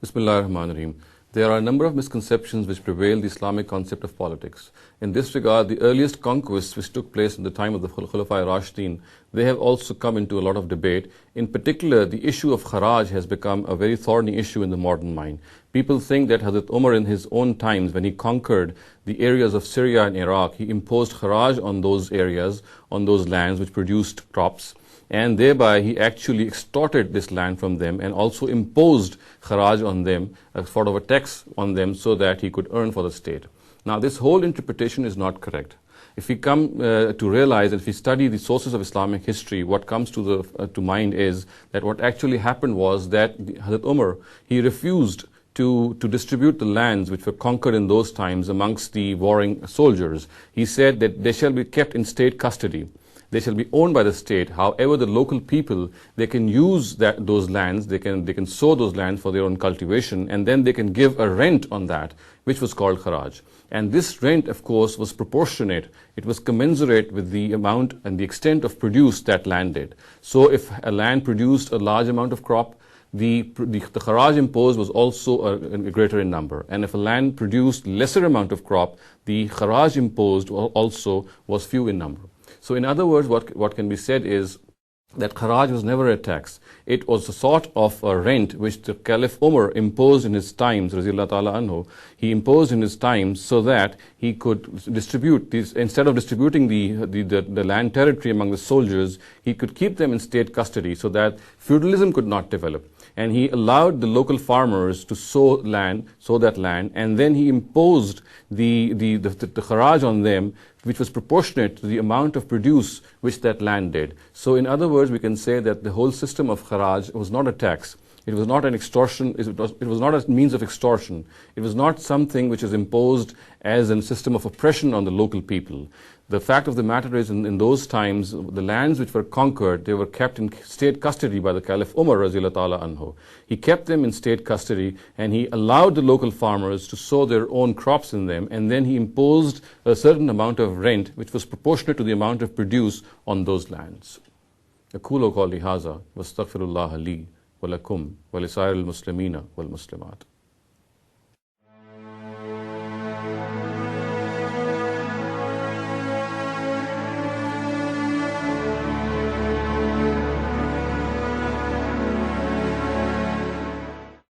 Bismillah ar-Rahman ar-Rahim. There are a number of misconceptions which prevail in the Islamic concept of politics. In this regard, the earliest conquests which took place in the time of the Khulafa Rashidin, they have also come into a lot of debate. In particular, the issue of Kharaj has become a very thorny issue in the modern mind. People think that Hazrat Umar in his own times, when he conquered the areas of Syria and Iraq, he imposed Kharaj on those areas, on those lands which produced crops. And thereby he actually extorted this land from them and also imposed kharaj on them, a sort of a tax on them, so that he could earn for the state. Now this whole interpretation is not correct. If we come to realize, if we study the sources of Islamic history, what comes to mind is that what actually happened was that Hazrat Umar, he refused to distribute the lands which were conquered in those times amongst the warring soldiers. He said that they shall be kept in state custody. They shall be owned by the state. However, the local people, they can use those lands, they can sow those lands for their own cultivation, and then they can give a rent on that, which was called Kharaj. And this rent, of course, was proportionate. It was commensurate with the amount and the extent of produce that land did. So if a land produced a large amount of crop, the Kharaj imposed was also greater in number. And if a land produced lesser amount of crop, the Kharaj imposed also was few in number. So in other words, what can be said is that Kharaj was never a tax. It was a sort of a rent which the Caliph Umar imposed in his times, Raziyallahu ta'ala anhu. He imposed in his times so that he could distribute these, instead of distributing the land territory among the soldiers, he could keep them in state custody so that feudalism could not develop. And he allowed the local farmers to sow that land, and then he imposed the Kharaj on them, which was proportionate to the amount of produce which that land did. So in other words, we can say that the whole system of Kharaj was not a tax. It was not an extortion, it was not a means of extortion. It was not something which is imposed as a system of oppression on the local people. The fact of the matter is, in those times, the lands which were conquered, they were kept in state custody by the Caliph Umar Raziyallahu ta'ala anhu. He kept them in state custody, and he allowed the local farmers to sow their own crops in them, and then he imposed a certain amount of rent which was proportionate to the amount of produce on those lands. أقول قولي هذا واستغفر الله لي ولكم ولسائر المسلمين والمسلمات.